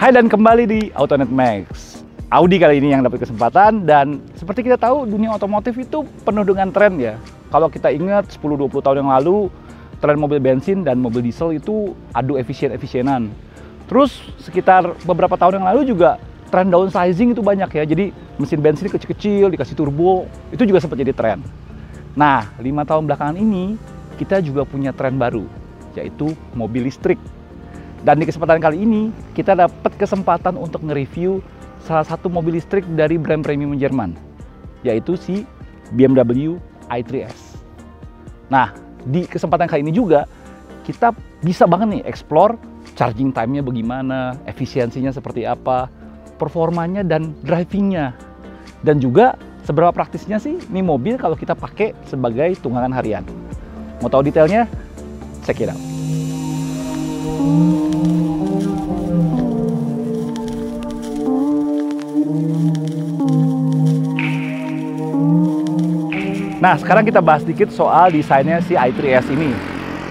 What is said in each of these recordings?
Hai dan kembali di Autonet Max. Audi kali ini yang dapat kesempatan, dan seperti kita tahu dunia otomotif itu penuh dengan tren ya. Kalau kita ingat 10-20 tahun yang lalu, tren mobil bensin dan mobil diesel itu adu efisienan. Terus sekitar beberapa tahun yang lalu juga tren downsizing itu banyak ya. Jadi mesin bensin kecil-kecil dikasih turbo, itu juga sempat jadi tren. Nah, 5 tahun belakangan ini kita juga punya tren baru, yaitu mobil listrik. Dan di kesempatan kali ini, kita dapat kesempatan untuk nge-review salah satu mobil listrik dari brand premium Jerman, yaitu si BMW i3S. Nah, di kesempatan kali ini juga, kita bisa banget nih explore charging time-nya bagaimana, efisiensinya seperti apa, performanya dan driving-nya. Dan juga seberapa praktisnya sih ini mobil kalau kita pakai sebagai tunggangan harian. Mau tahu detailnya? Check it out. Nah, sekarang kita bahas dikit soal desainnya si i3S ini.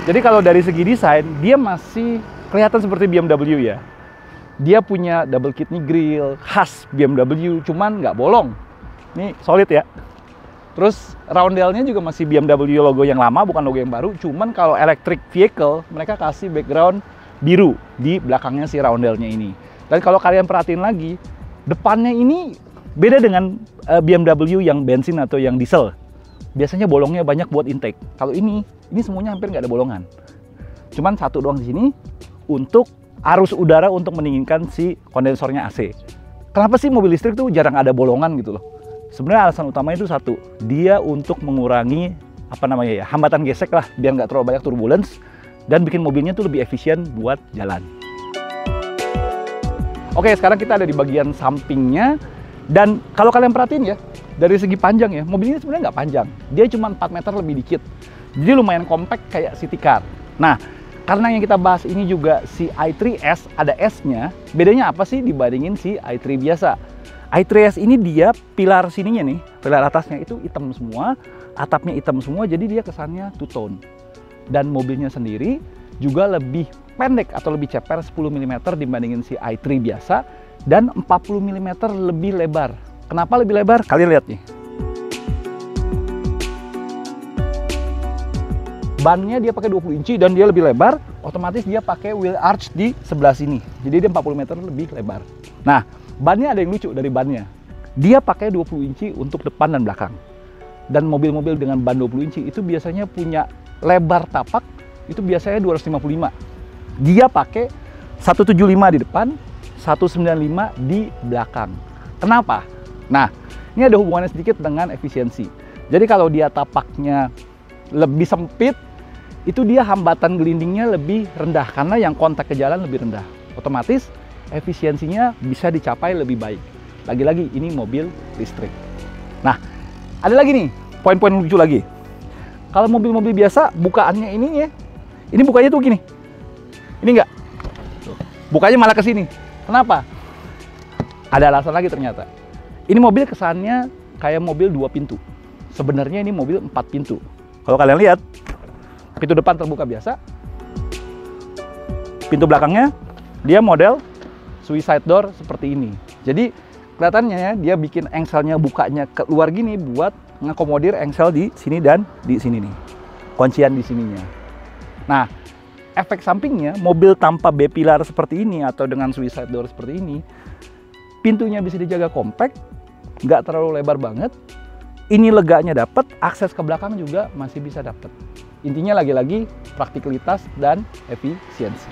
Jadi kalau dari segi desain, dia masih kelihatan seperti BMW ya. Dia punya double kidney grille, khas BMW, cuman nggak bolong. Ini solid ya. Terus roundel-nya juga masih BMW logo yang lama, bukan logo yang baru. Cuman kalau electric vehicle, mereka kasih background biru di belakangnya si roundel-nya ini. Dan kalau kalian perhatiin lagi, depannya ini beda dengan BMW yang bensin atau yang diesel. Biasanya bolongnya banyak buat intake. Kalau ini semuanya hampir nggak ada bolongan. Cuman satu doang di sini untuk arus udara untuk mendinginkan si kondensornya AC. Kenapa sih mobil listrik tuh jarang ada bolongan gitu loh? Sebenarnya alasan utamanya itu satu, dia untuk mengurangi hambatan gesek lah, biar nggak terlalu banyak turbulence dan bikin mobilnya tuh lebih efisien buat jalan. Oke, sekarang kita ada di bagian sampingnya, dan kalau kalian perhatiin ya, dari segi panjang ya, mobil ini sebenarnya nggak panjang. Dia cuma 4 meter lebih dikit. Jadi lumayan compact kayak city car. Nah, karena yang kita bahas ini juga si i3S, ada S-nya, bedanya apa sih dibandingin si i3 biasa? i3S ini dia pilar sininya nih, pilar atasnya itu hitam semua, atapnya hitam semua, jadi dia kesannya two-tone. Dan mobilnya sendiri juga lebih pendek atau lebih ceper 10 mm dibandingin si i3 biasa, dan 40 mm lebih lebar. Kenapa lebih lebar? Kalian lihat nih. Bannya dia pakai 20 inci dan dia lebih lebar, otomatis dia pakai wheel arch di sebelah sini. Jadi dia 40 meter lebih lebar. Nah, bannya ada yang lucu dari bannya. Dia pakai 20 inci untuk depan dan belakang. Dan mobil-mobil dengan ban 20 inci itu biasanya punya lebar tapak, itu biasanya 255. Dia pakai 175 di depan, 195 di belakang. Kenapa? Nah, ini ada hubungannya sedikit dengan efisiensi. Jadi kalau dia tapaknya lebih sempit, itu dia hambatan gelindingnya lebih rendah karena yang kontak ke jalan lebih rendah. Otomatis efisiensinya bisa dicapai lebih baik. Lagi-lagi ini mobil listrik. Nah, ada lagi nih poin-poin lucu lagi. Kalau mobil-mobil biasa bukaannya ini ya, ini bukanya tuh gini. Ini enggak. Bukanya malah ke sini. Kenapa? Ada alasan lagi ternyata. Ini mobil kesannya kayak mobil 2 pintu. Sebenarnya ini mobil 4 pintu. Kalau kalian lihat, pintu depan terbuka biasa. Pintu belakangnya, dia model suicide door seperti ini. Jadi kelihatannya ya, dia bikin engselnya bukanya keluar gini buat ngakomodir engsel di sini dan di sini nih. Kuncian di sininya. Nah, efek sampingnya, mobil tanpa B pilar seperti ini atau dengan suicide door seperti ini, pintunya bisa dijaga compact, nggak terlalu lebar banget. Ini leganya dapat, akses ke belakang juga masih bisa dapat. Intinya lagi-lagi praktikalitas dan efisiensi.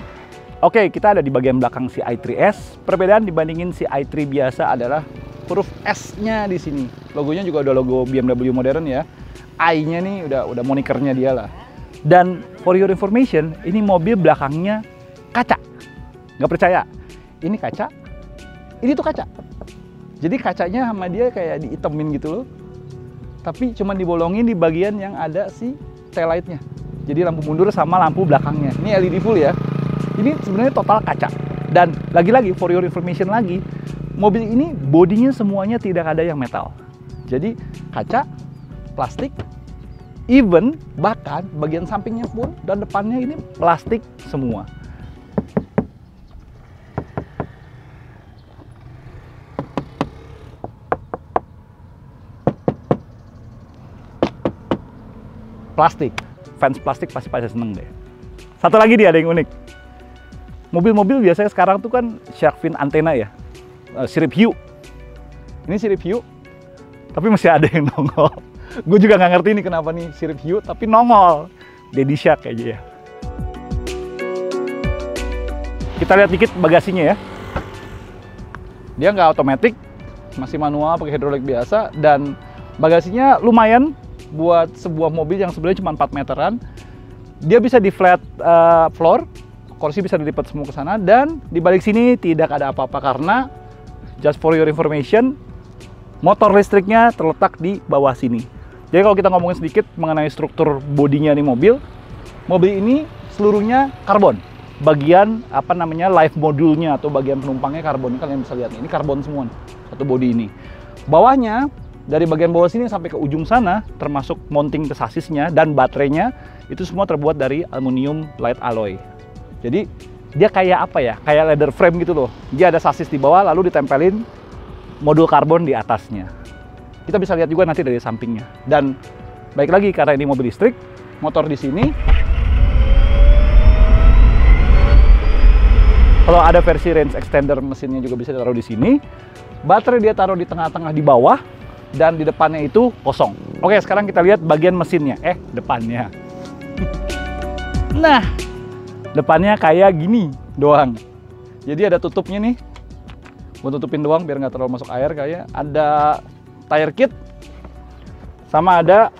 Oke, kita ada di bagian belakang si i3S. Perbedaan dibandingin si i3 biasa adalah huruf S-nya di sini. Logonya juga udah logo BMW modern ya. I-nya nih udah monikernya dia lah. Dan for your information, ini mobil belakangnya kaca. Nggak percaya? Ini kaca. Ini tuh kaca. Jadi kacanya sama dia kayak diitemin gitu loh. Tapi cuma dibolongin di bagian yang ada si tail light-nya. Jadi lampu mundur sama lampu belakangnya. Ini LED full ya. Ini sebenarnya total kaca. Dan lagi-lagi for your information lagi, mobil ini bodinya semuanya tidak ada yang metal. Jadi kaca, plastik, even bahkan bagian sampingnya pun dan depannya ini plastik semua. plastik. Fans plastik pasti seneng deh. Satu lagi dia ada yang unik. Mobil-mobil biasanya sekarang tuh kan shark fin antena ya, sirip hiu. Ini sirip hiu, tapi masih ada yang nongol. Gue juga nggak ngerti nih kenapa nih sirip hiu, tapi nongol. Daddy Shark aja ya. Kita lihat dikit bagasinya ya. Dia nggak otomatis, masih manual pakai hidrolik biasa, dan bagasinya lumayan buat sebuah mobil yang sebenarnya cuma 4 meteran. Dia bisa di flat floor, kursi bisa dilipat semua ke sana, dan di balik sini tidak ada apa-apa karena just for your information, motor listriknya terletak di bawah sini. Jadi kalau kita ngomongin sedikit mengenai struktur bodinya nih mobil ini seluruhnya karbon. Bagian apa namanya life modulnya atau bagian penumpangnya karbon. Kalian bisa lihat nih, ini karbon semua nih, satu bodi ini. Bawahnya dari bagian bawah sini sampai ke ujung sana, termasuk mounting ke sasisnya dan baterainya, itu semua terbuat dari aluminium light alloy. Jadi dia kayak apa ya? Kayak leather frame gitu loh. Dia ada sasis di bawah, lalu ditempelin modul karbon di atasnya. Kita bisa lihat juga nanti dari sampingnya. Dan baik lagi karena ini mobil listrik, motor di sini. Kalau ada versi range extender, mesinnya juga bisa ditaruh di sini. Baterai dia taruh di tengah-tengah di bawah. Dan di depannya itu kosong. Oke, sekarang kita lihat bagian mesinnya. Depannya. Nah, depannya kayak gini doang. Jadi ada tutupnya nih. Gue tutupin doang biar nggak terlalu masuk air kayak. Ada tire kit. Sama ada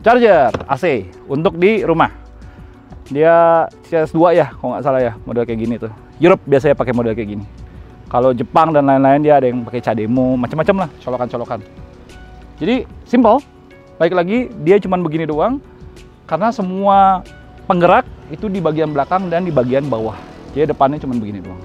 charger AC untuk di rumah. Dia CS2 ya, kalau nggak salah ya, model kayak gini tuh. Europe biasanya pakai model kayak gini. Kalau Jepang dan lain-lain dia ada yang pakai Cademo, macam-macam lah, colokan-colokan. Jadi simple. Baik lagi dia cuma begini doang, karena semua penggerak itu di bagian belakang dan di bagian bawah. Jadi depannya cuma begini doang.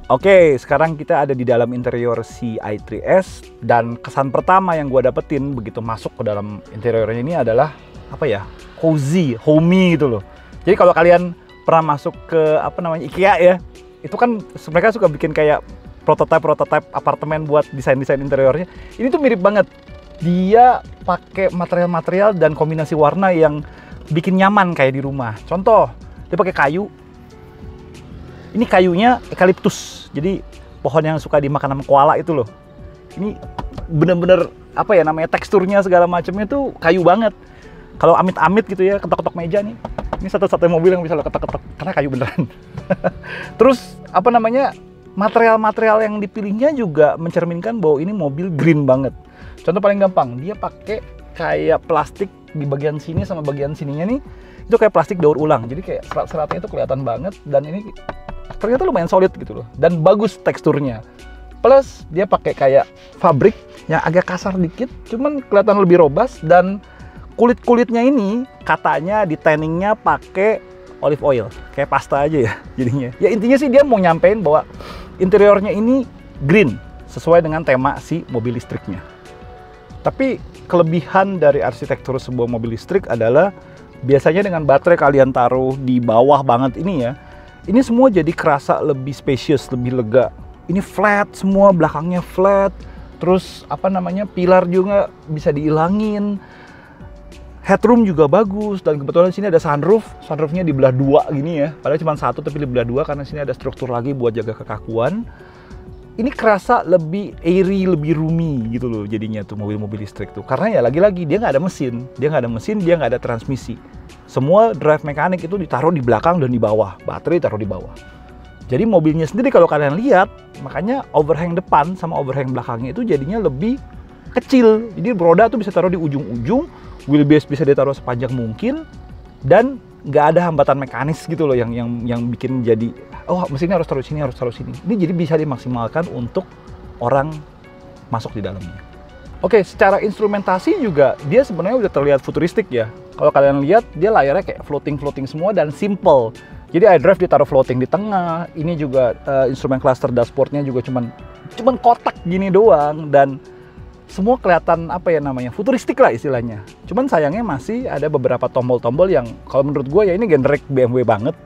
Oke, sekarang kita ada di dalam interior si i3S, dan kesan pertama yang gue dapetin begitu masuk ke dalam interiornya ini adalah apa ya? Cozy, homey gitu loh. Jadi kalau kalian pernah masuk ke apa namanya IKEA ya, itu kan mereka suka bikin kayak prototipe apartemen buat desain-desain interiornya. Ini tuh mirip banget. Dia pakai material-material dan kombinasi warna yang bikin nyaman kayak di rumah. Contoh, dia pakai kayu. Ini kayunya eukaliptus. Jadi pohon yang suka dimakan sama koala itu loh. Ini bener-bener apa ya namanya, teksturnya segala macamnya tuh kayu banget. Kalau amit-amit gitu ya, ketok-ketok meja nih. Ini satu-satunya mobil yang bisa lo ketok-ketok, karena kayu beneran. Terus, apa namanya, material-material yang dipilihnya juga mencerminkan bahwa ini mobil green banget. Contoh paling gampang, dia pakai kayak plastik di bagian sini sama bagian sininya nih. Itu kayak plastik daur ulang, jadi kayak serat-seratnya itu kelihatan banget. Dan ini ternyata lumayan solid gitu loh. Dan bagus teksturnya. Plus, dia pakai kayak fabrik yang agak kasar dikit, cuman kelihatan lebih robust. Dan kulit-kulitnya ini katanya di tanningnya pakai olive oil, kayak pasta aja ya jadinya. Ya intinya sih dia mau nyampein bahwa interiornya ini green, sesuai dengan tema si mobil listriknya. Tapi kelebihan dari arsitektur sebuah mobil listrik adalah biasanya dengan baterai kalian taruh di bawah banget ini ya, ini semua jadi kerasa lebih spacious, lebih lega. Ini flat semua, belakangnya flat, terus apa namanya, pilar juga bisa dihilangin. Headroom juga bagus, dan kebetulan sini ada sunroof. Sunroofnya dibelah dua gini ya. Padahal cuma satu tapi dibelah dua karena sini ada struktur lagi buat jaga kekakuan. Ini kerasa lebih airy, lebih roomy gitu loh jadinya tuh mobil-mobil listrik tuh. Karena ya lagi-lagi dia nggak ada mesin, dia nggak ada transmisi. Semua drive mekanik itu ditaruh di belakang dan di bawah, baterai ditaruh di bawah. Jadi mobilnya sendiri kalau kalian lihat, makanya overhang depan sama overhang belakangnya itu jadinya lebih kecil. Jadi roda tuh bisa taruh di ujung-ujung. Wheelbase bisa ditaruh sepanjang mungkin, dan nggak ada hambatan mekanis gitu loh yang bikin jadi oh mesinnya harus taruh sini, harus taruh sini. Ini jadi bisa dimaksimalkan untuk orang masuk di dalamnya. Oke, secara instrumentasi juga dia sebenarnya udah terlihat futuristik ya. Kalau kalian lihat dia layarnya kayak floating semua dan simple. Jadi iDrive ditaruh floating di tengah. Ini juga instrumen cluster dashboardnya juga cuman kotak gini doang, dan semua kelihatan apa ya namanya, futuristik lah istilahnya. Cuman sayangnya masih ada beberapa tombol-tombol yang kalau menurut gue ya ini generik BMW banget.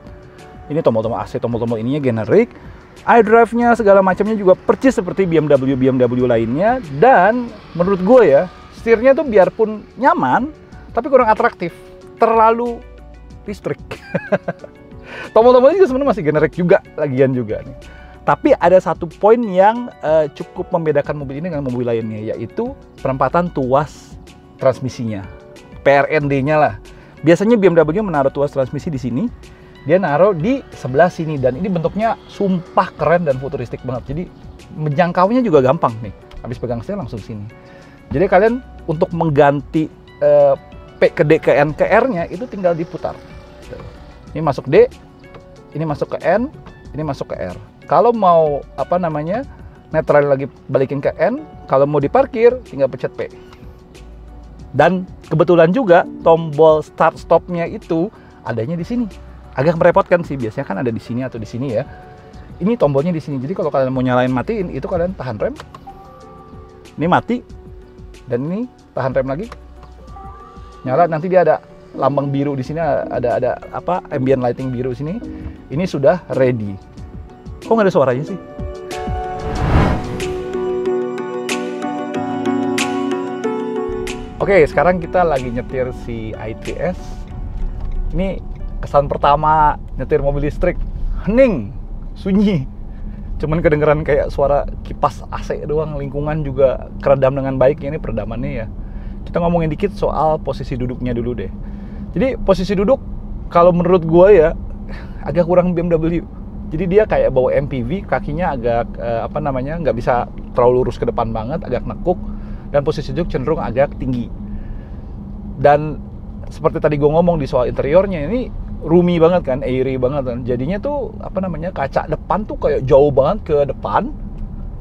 Ini tombol-tombol AC, tombol-tombol ininya generik. iDrive-nya segala macamnya juga percis seperti BMW lainnya. Dan menurut gue ya, setirnya tuh biarpun nyaman, tapi kurang atraktif, terlalu listrik. Tombol-tombolnya juga sebenarnya masih generik juga, lagian juga nih. Tapi ada satu poin yang cukup membedakan mobil ini dengan mobil lainnya, yaitu penempatan tuas transmisinya, PRND-nya lah. Biasanya BMW menaruh tuas transmisi di sini, dia naruh di sebelah sini, dan ini bentuknya sumpah keren dan futuristik banget. Jadi menjangkaunya juga gampang nih, habis pegang setir langsung sini. Jadi kalian untuk mengganti P ke D ke N ke R-nya itu tinggal diputar. Ini masuk D, ini masuk ke N, ini masuk ke R. Kalau mau netral lagi balikin ke N, kalau mau diparkir tinggal pencet P. Dan kebetulan juga tombol start stopnya itu adanya di sini. Agak merepotkan sih, biasanya kan ada di sini atau di sini ya. Ini tombolnya di sini. Jadi kalau kalian mau nyalain matiin, itu kalian tahan rem. Ini mati, dan ini tahan rem lagi. Nyala, nanti dia ada lambang biru di sini, ada ambient lighting biru sini. Ini sudah ready. Kok nggak ada suaranya sih? Oke, sekarang kita lagi nyetir si i3S. Ini kesan pertama nyetir mobil listrik. Hening, sunyi. Cuman kedengeran kayak suara kipas AC doang, lingkungan juga keredam dengan baik. Ini peredamannya ya. Kita ngomongin dikit soal posisi duduknya dulu deh. Jadi posisi duduk kalau menurut gue ya agak kurang BMW. Jadi dia kayak bawa MPV, kakinya agak nggak bisa terlalu lurus ke depan banget, agak nekuk, dan posisi duduk cenderung agak tinggi. Dan seperti tadi gue ngomong di soal interiornya, ini roomy banget kan, airy banget kan. Jadinya tuh kaca depan tuh kayak jauh banget ke depan.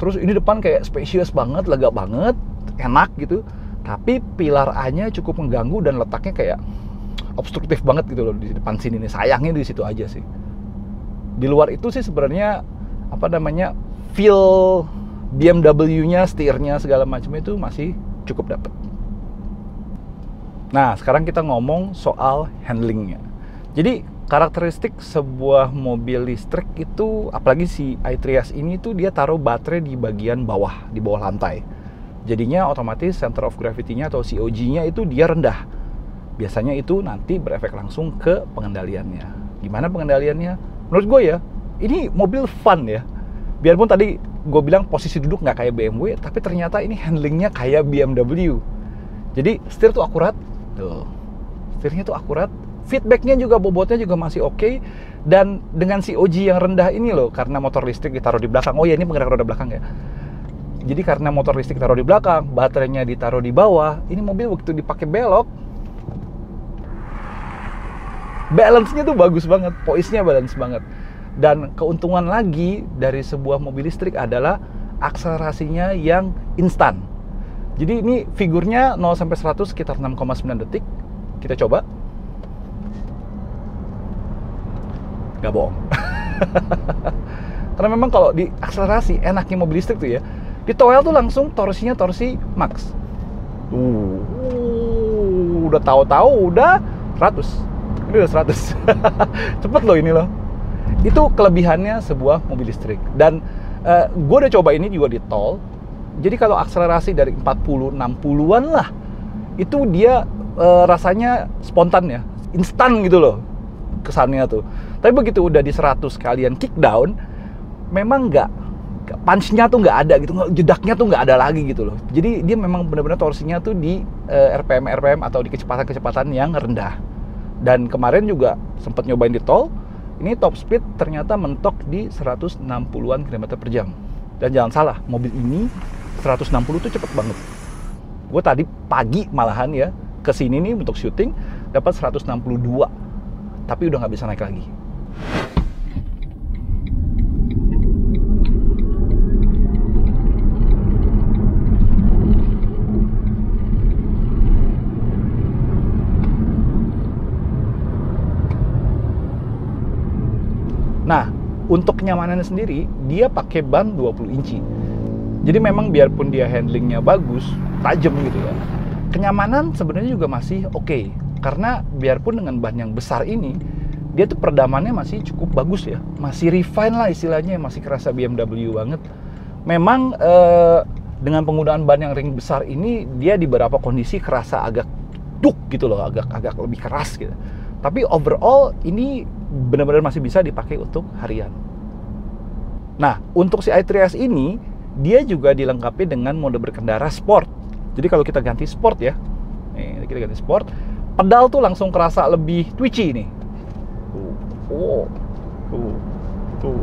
Terus ini depan kayak spacious banget, lega banget, enak gitu. Tapi pilar A-nya cukup mengganggu dan letaknya kayak obstruktif banget gitu loh di depan sini nih. Sayangnya di situ aja sih. Di luar itu sih sebenarnya feel BMW-nya, setirnya segala macam itu masih cukup dapet. Nah, sekarang kita ngomong soal handlingnya. Jadi karakteristik sebuah mobil listrik itu, apalagi si i3S ini tuh dia taruh baterai di bagian bawah, di bawah lantai. Jadinya otomatis center of gravity-nya atau COG-nya itu dia rendah. Biasanya itu nanti berefek langsung ke pengendaliannya. Gimana pengendaliannya? Menurut gue ya, ini mobil fun ya. Biarpun tadi gue bilang posisi duduk nggak kayak BMW, tapi ternyata ini handlingnya kayak BMW. Jadi setir tuh akurat. Tuh, setirnya tuh akurat, feedbacknya juga, bobotnya juga masih oke. Dan dengan COG yang rendah ini loh, karena motor listrik ditaruh di belakang. Oh ya, ini penggerak roda belakang ya. Jadi karena motor listrik taruh di belakang, baterainya ditaruh di bawah, ini mobil waktu dipakai belok, balance-nya tuh bagus banget, poise-nya balance banget. Dan keuntungan lagi dari sebuah mobil listrik adalah akselerasinya yang instan. Jadi ini figurnya 0-100 sekitar 6,9 detik. Kita coba. Gak bohong. Karena memang kalau di akselerasi, enaknya mobil listrik tuh ya, di toel tuh langsung torsinya torsi max. Udah tahu-tahu udah 100. Ini udah 100. Cepet loh ini loh. Itu kelebihannya sebuah mobil listrik. Dan gue udah coba ini juga di tol. Jadi kalau akselerasi dari 40, 60-an lah, itu dia rasanya spontan ya, instan gitu loh kesannya tuh. Tapi begitu udah di 100 kalian kick down, memang punch-nya tuh nggak ada gitu, jedaknya tuh nggak ada lagi gitu loh. Jadi dia memang benar-benar torsinya tuh di RPM atau di kecepatan-kecepatan yang rendah. Dan kemarin juga sempat nyobain di tol, ini top speed ternyata mentok di 160-an km per jam. Dan jangan salah, mobil ini 160 tuh cepet banget. Gue tadi pagi malahan ya kesini nih untuk syuting dapat 162, tapi udah nggak bisa naik lagi. Nah, untuk kenyamanannya sendiri, dia pakai ban 20 inci. Jadi memang biarpun dia handlingnya bagus, tajam gitu ya, kenyamanan sebenarnya juga masih oke. Karena biarpun dengan ban yang besar ini, dia tuh peredamannya masih cukup bagus ya, masih refine lah istilahnya, masih kerasa BMW banget. Memang dengan penggunaan ban yang ring besar ini, dia di beberapa kondisi kerasa agak duk gitu loh, agak lebih keras gitu. Tapi overall ini benar-benar masih bisa dipakai untuk harian. Nah, untuk si i3S ini, dia juga dilengkapi dengan mode berkendara sport. Jadi kalau kita ganti sport ya, nih kita ganti sport, pedal tuh langsung kerasa lebih twitchy nih. Tuh.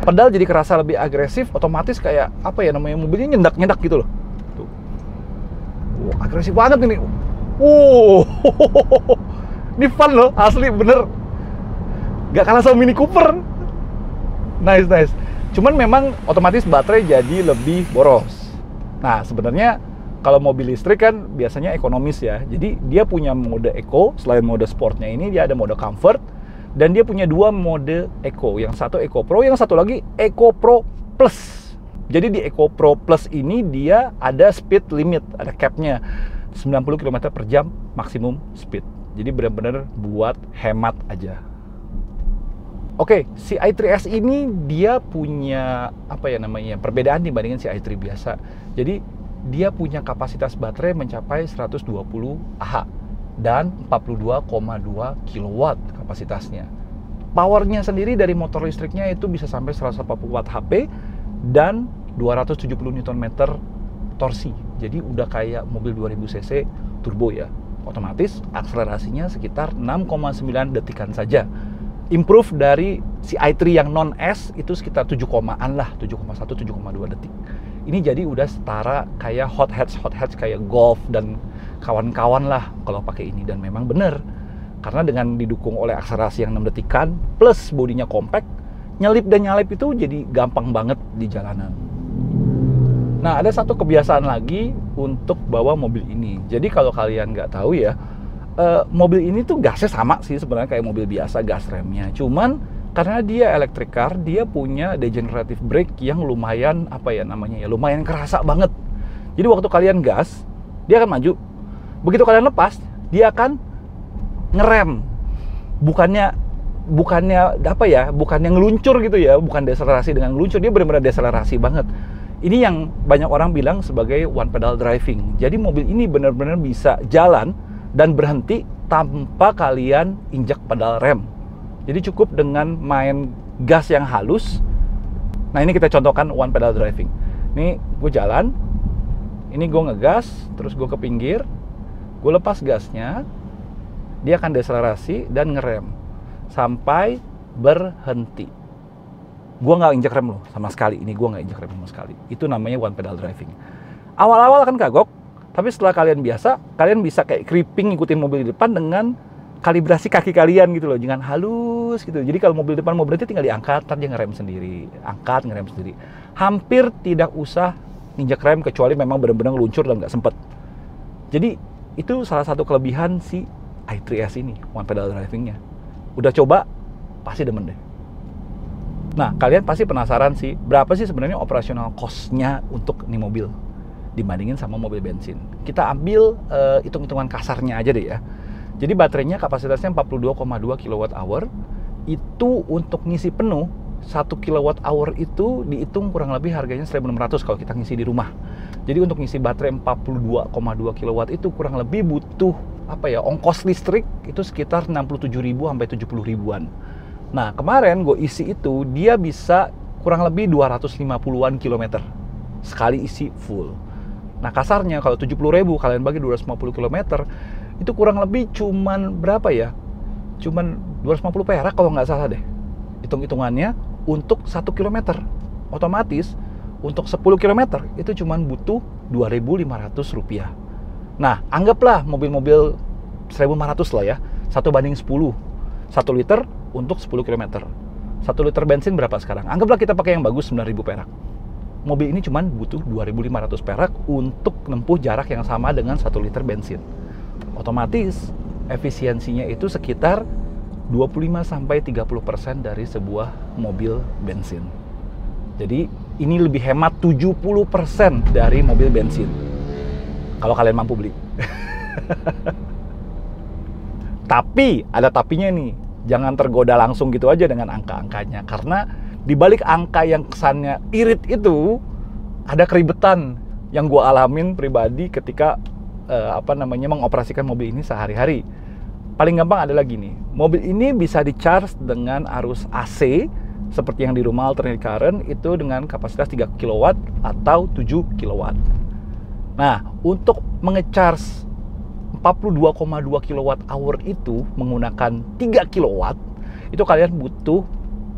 Pedal jadi kerasa lebih agresif, otomatis kayak apa ya namanya, mobilnya nyendak-nyendak gitu loh. Tuh. Agresif banget ini. Ini fun loh, asli bener. Gak kalah sama Mini Cooper. Nice. Cuman memang otomatis baterai jadi lebih boros. Nah, sebenarnya kalau mobil listrik kan biasanya ekonomis ya. Jadi dia punya mode eco, selain mode sportnya ini dia ada mode comfort, dan dia punya 2 mode eco. Yang satu Eco Pro, yang satu lagi Eco Pro Plus. Jadi di Eco Pro Plus ini dia ada speed limit, ada capnya 90 km per jam maksimum speed. Jadi benar-benar buat hemat aja. Oke, si i3S ini dia punya apa ya namanya, perbedaan dibandingin si i3 biasa. Jadi dia punya kapasitas baterai mencapai 120 Ah dan 42,2 kW kapasitasnya. Powernya sendiri dari motor listriknya itu bisa sampai 140 Watt HP dan 270 Nm torsi. Jadi udah kayak mobil 2000 cc turbo ya. Otomatis akselerasinya sekitar 6,9 detikan saja. Improve dari si i3 yang non S itu sekitar 7,an lah, 7,1, 7,2 detik. Ini jadi udah setara kayak hot hatch kayak Golf dan kawan-kawan lah kalau pakai ini. Dan memang bener, karena dengan didukung oleh akselerasi yang 6 detikan plus bodinya compact, nyelip dan nyalip itu jadi gampang banget di jalanan. Nah, ada satu kebiasaan lagi untuk bawa mobil ini. Jadi kalau kalian nggak tahu ya, mobil ini tuh gasnya sama sih sebenarnya kayak mobil biasa, gas remnya. Cuman karena dia electric car, dia punya degenerative brake yang lumayan apa ya namanya ya, lumayan kerasa banget. Jadi waktu kalian gas, dia akan maju. Begitu kalian lepas, dia akan ngerem. Bukannya apa ya, bukannya ngeluncur gitu ya, bukan deselerasi dengan ngeluncur, dia benar-benar deselerasi banget. Ini yang banyak orang bilang sebagai one pedal driving. Jadi mobil ini benar-benar bisa jalan dan berhenti tanpa kalian injak pedal rem. Jadi cukup dengan main gas yang halus. Nah, ini kita contohkan one pedal driving. Ini gue jalan, ini gue ngegas, terus gue ke pinggir, gue lepas gasnya, dia akan deselerasi dan ngerem sampai berhenti. Gue nggak injak rem loh sama sekali. Ini gue nggak injak rem sama sekali. Itu namanya one pedal driving. Awal-awal kan kagok, tapi setelah kalian biasa, kalian bisa kayak creeping ngikutin mobil di depan dengan kalibrasi kaki kalian gitu loh, jangan halus gitu. Jadi kalau mobil depan mau berhenti tinggal diangkat, ntar dia ngerem sendiri, angkat ngerem sendiri. Hampir tidak usah injak rem kecuali memang benar-benar ngeluncur dan nggak sempet. Jadi itu salah satu kelebihan si i3S ini, one pedal drivingnya. Udah coba, pasti demen deh. Nah, kalian pasti penasaran sih, berapa sih sebenarnya operasional cost-nya untuk nih mobil dibandingin sama mobil bensin. Kita ambil hitung-hitungan kasarnya aja deh ya. Jadi baterainya kapasitasnya 42,2 kWh. Itu untuk ngisi penuh 1 kWh itu dihitung kurang lebih harganya 1.600 kalau kita ngisi di rumah. Jadi untuk ngisi baterai 42,2 kW itu kurang lebih butuh apa ya, ongkos listrik itu sekitar 67.000 sampai 70.000-an. Nah, kemarin gue isi itu dia bisa kurang lebih 250-an kilometer sekali isi full. Nah, kasarnya kalau 70.000 kalian bagi 250 km itu kurang lebih cuman berapa ya? Cuman 250 perak kalau nggak salah deh. Hitung-hitungannya untuk 1 km. Otomatis untuk 10 km itu cuman butuh Rp2.500. Nah, anggaplah mobil-mobil 1.500 lah ya. 1:10. 1 liter untuk 10 km. 1 liter bensin berapa sekarang? Anggaplah kita pakai yang bagus 9.000 perak. Mobil ini cuman butuh 2.500 perak untuk menempuh jarak yang sama dengan 1 liter bensin. Otomatis efisiensinya itu sekitar 25-30% dari sebuah mobil bensin. Jadi ini lebih hemat 70% dari mobil bensin. Kalau kalian mampu beli. Tapi ada tapinya nih. jangan tergoda langsung gitu aja dengan angka-angkanya, karena di balik angka yang kesannya irit itu ada keribetan yang gue alamin pribadi ketika mengoperasikan mobil ini sehari-hari. Paling gampang adalah gini, mobil ini bisa di-charge dengan arus AC seperti yang di rumah alternate current itu dengan kapasitas 3 kW atau 7 kW. Nah, untuk menge-charge 42,2 kWh itu menggunakan 3 kW, itu kalian butuh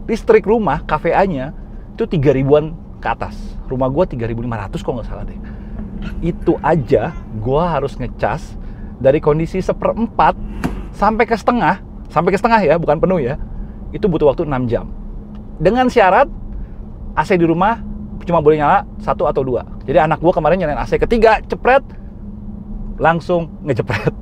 listrik rumah KVA-nya itu 3.000-an ke atas. Rumah gua 3.500 kalau nggak salah deh. Itu aja gua harus ngecas dari kondisi 1/4 sampai ke setengah ya, bukan penuh ya. Itu butuh waktu 6 jam. Dengan syarat AC di rumah cuma boleh nyala 1 atau 2. Jadi anak gua kemarin nyalain AC ketiga, cepret, langsung ngejepret.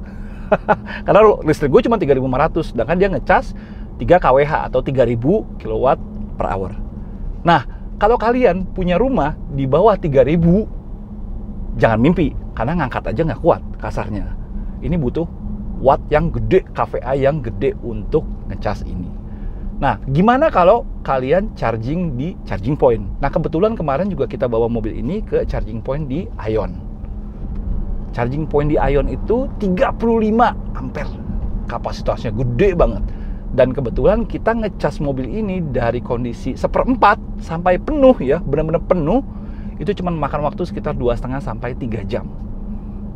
Karena listrik gue cuma 3.500, sedangkan dia ngecas 3 kWh atau 3.000 kWh. Nah, kalau kalian punya rumah di bawah 3.000, jangan mimpi, karena ngangkat aja nggak kuat kasarnya. Ini butuh watt yang gede, KVA yang gede untuk ngecas ini. Nah, gimana kalau kalian charging di charging point? Nah, kebetulan kemarin juga kita bawa mobil ini ke charging point di Ion. Charging point di Ion itu 35 ampere. Kapasitasnya gede banget. Dan kebetulan kita ngecas mobil ini dari kondisi 1/4 sampai penuh ya, benar-benar penuh, itu cuma makan waktu sekitar 2,5 sampai 3 jam.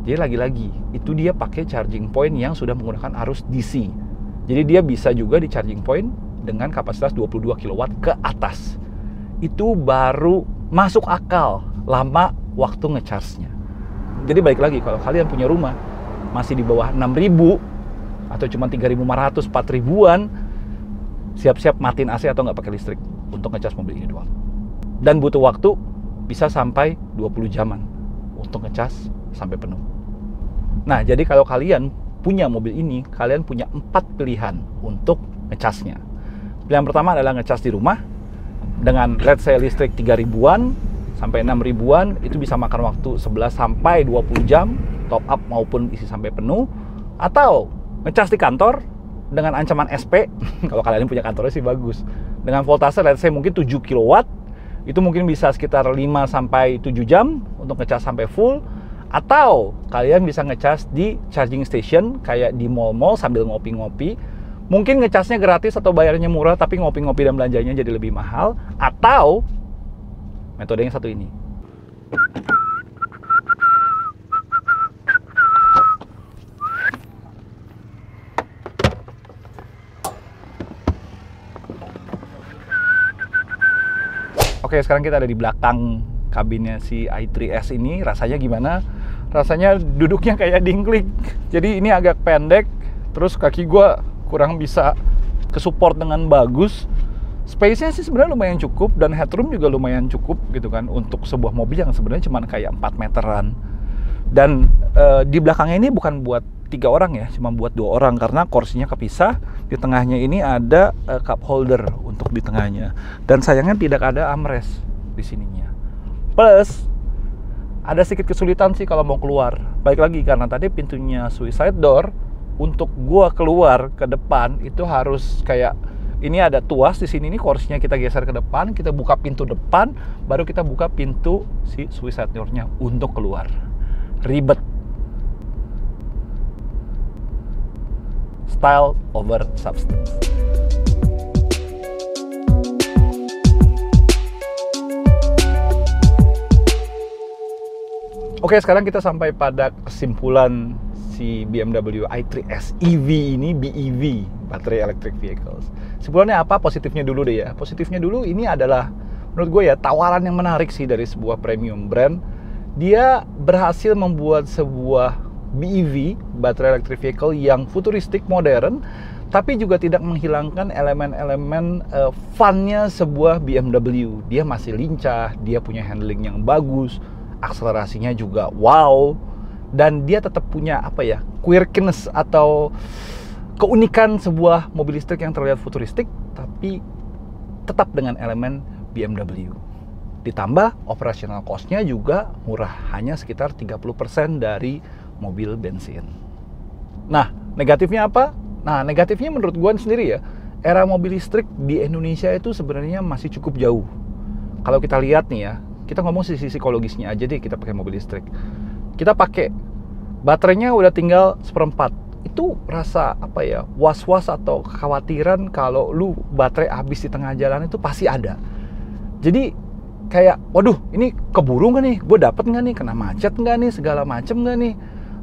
Jadi lagi-lagi, itu dia pakai charging point yang sudah menggunakan arus DC. Jadi dia bisa juga di charging point dengan kapasitas 22 kW ke atas. Itu baru masuk akal lama waktu ngecharge-nya. Jadi balik lagi, kalau kalian punya rumah masih di bawah 6.000 atau cuma 3.500, 4.000-an, siap-siap matiin AC atau nggak pakai listrik untuk ngecas mobil ini doang. Dan butuh waktu bisa sampai 20 jaman untuk ngecas sampai penuh. Nah, jadi kalau kalian punya mobil ini, kalian punya 4 pilihan untuk ngecasnya. Pilihan pertama adalah ngecas di rumah dengan let's say listrik 3.000-an sampai 6.000-an, itu bisa makan waktu 11 sampai 20 jam top up maupun isi sampai penuh. Atau ngecas di kantor dengan ancaman SP kalau kalian punya kantornya sih bagus, dengan voltase let's say mungkin 7 kW, itu mungkin bisa sekitar 5 sampai 7 jam untuk ngecas sampai full. Atau kalian bisa ngecas di charging station kayak di mall-mall sambil ngopi-ngopi. Mungkin ngecasnya gratis atau bayarnya murah, tapi ngopi-ngopi dan belanjanya jadi lebih mahal. Atau metode yang satu ini. Oke, sekarang kita ada di belakang kabinnya si i3S ini. Rasanya gimana? Rasanya duduknya kayak dingklik. Jadi ini agak pendek, terus kaki gua kurang bisa kesupport dengan bagus. Space-nya sih sebenarnya lumayan cukup, dan headroom juga lumayan cukup gitu kan, untuk sebuah mobil yang sebenarnya cuma kayak 4 meteran. Dan di belakangnya ini bukan buat 3 orang ya, cuma buat 2 orang karena kursinya kepisah. Di tengahnya ini ada cup holder untuk di tengahnya. Dan sayangnya tidak ada armrest di sininya. Plus ada sedikit kesulitan sih kalau mau keluar. Baik lagi karena tadi pintunya suicide door, untuk gua keluar ke depan itu harus kayak ini ada tuas di sini nih, kursinya kita geser ke depan, kita buka pintu depan, baru kita buka pintu si suicide door-nya untuk keluar. Ribet. Style over substance. Oke, sekarang kita sampai pada kesimpulan si BMW i3S EV ini, BEV, Battery Electric Vehicles. Kesimpulannya apa? Positifnya dulu deh ya. Positifnya dulu, ini adalah menurut gue ya tawaran yang menarik sih dari sebuah premium brand. Dia berhasil membuat sebuah BEV, Battery Electric Vehicle, yang futuristik, modern, tapi juga tidak menghilangkan elemen-elemen fun-nya sebuah BMW. Dia masih lincah, dia punya handling yang bagus, akselerasinya juga wow, dan dia tetap punya apa ya, quirkiness atau keunikan sebuah mobil listrik yang terlihat futuristik tapi tetap dengan elemen BMW. Ditambah operational cost-nya juga murah, hanya sekitar 30% dari mobil bensin. Nah, negatifnya apa? Nah, negatifnya menurut gue sendiri ya, era mobil listrik di Indonesia itu sebenarnya masih cukup jauh. Kalau kita lihat nih ya, kita ngomong sisi psikologisnya aja deh, kita pakai mobil listrik. Kita pakai, baterainya udah tinggal 1/4. Itu rasa apa ya, was-was atau kekhawatiran kalau lu baterai habis di tengah jalan itu pasti ada. Jadi kayak, waduh ini keburu nggak nih, gue dapet nggak nih, kena macet nggak nih, segala macem nggak nih.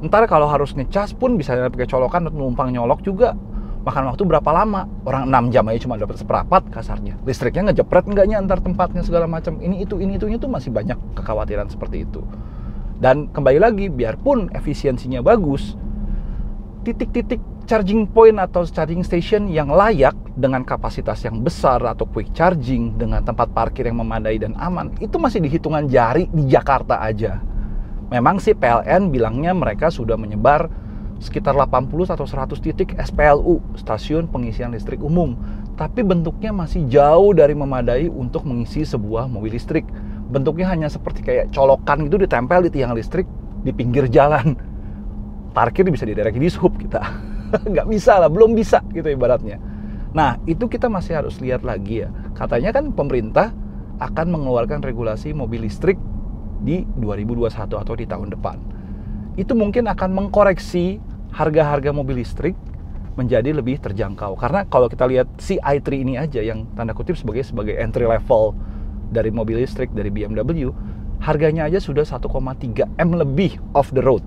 Ntar kalau harus ngecas pun bisa pakai colokan atau numpang nyolok juga, makan waktu berapa lama? Orang 6 jam aja cuma dapat 1/4 kasarnya. Listriknya ngejepret enggaknya antar tempatnya segala macam. Ini itu masih banyak kekhawatiran seperti itu. Dan kembali lagi, biarpun efisiensinya bagus, titik-titik charging point atau charging station yang layak dengan kapasitas yang besar atau quick charging dengan tempat parkir yang memadai dan aman, itu masih di hitungan jari di Jakarta aja. Memang sih PLN bilangnya mereka sudah menyebar sekitar 80 atau 100 titik SPLU, stasiun pengisian listrik umum. Tapi bentuknya masih jauh dari memadai untuk mengisi sebuah mobil listrik. Bentuknya hanya seperti kayak colokan gitu ditempel di tiang listrik di pinggir jalan. Parkir bisa diderek di sub kita. Nggak bisa lah, belum bisa gitu ibaratnya. Nah, itu kita masih harus lihat lagi ya. Katanya kan pemerintah akan mengeluarkan regulasi mobil listrik di 2021 atau di tahun depan. Itu mungkin akan mengkoreksi harga-harga mobil listrik menjadi lebih terjangkau. Karena kalau kita lihat si i3 ini aja yang tanda kutip sebagai entry level dari mobil listrik dari BMW, harganya aja sudah 1,3 M lebih off the road.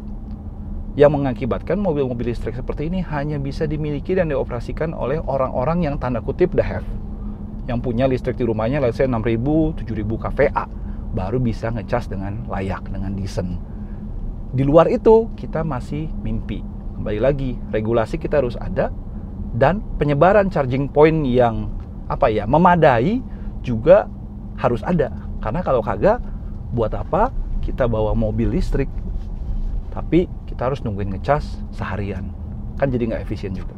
Yang mengakibatkan mobil-mobil listrik seperti ini hanya bisa dimiliki dan dioperasikan oleh orang-orang yang tanda kutip the have. Yang punya listrik di rumahnya let's say 6.000, 7.000 kVA, baru bisa ngecas dengan layak, dengan decent. Di luar itu, kita masih mimpi. Kembali lagi, regulasi kita harus ada, dan penyebaran charging point yang memadai juga harus ada. Karena kalau kagak, buat apa kita bawa mobil listrik tapi kita harus nungguin ngecas seharian, kan jadi nggak efisien juga.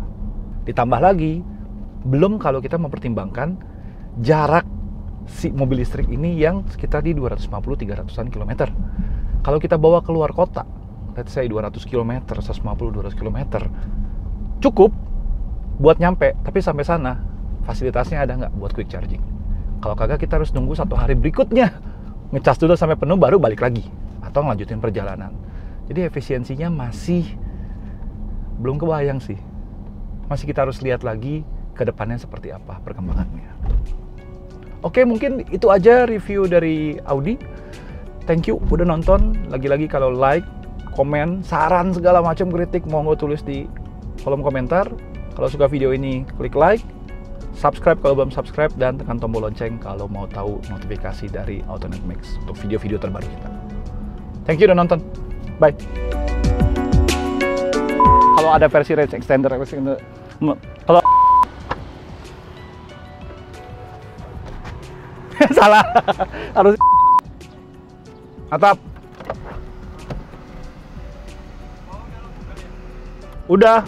Ditambah lagi, belum kalau kita mempertimbangkan jarak si mobil listrik ini yang sekitar di 250-300an kilometer. Kalau kita bawa keluar kota, let's say 200 km, 150-200 km, cukup buat nyampe, tapi sampai sana fasilitasnya ada nggak buat quick charging? Kalau kagak, kita harus nunggu 1 hari berikutnya, ngecas dulu sampai penuh baru balik lagi, atau ngelanjutin perjalanan. Jadi efisiensinya masih belum kebayang sih. Masih kita harus lihat lagi ke depannya seperti apa perkembangannya. Oke, mungkin itu aja review dari Audi. Thank you udah nonton. Lagi-lagi kalau like, komen, saran segala macam, kritik, monggo tulis di kolom komentar. Kalau suka video ini, klik like, subscribe kalau belum subscribe, dan tekan tombol lonceng kalau mau tahu notifikasi dari Autonet Mix untuk video-video terbaru kita. Thank you udah nonton. Bye. Kalau ada versi range extender, kalau salah harus atap. Udah.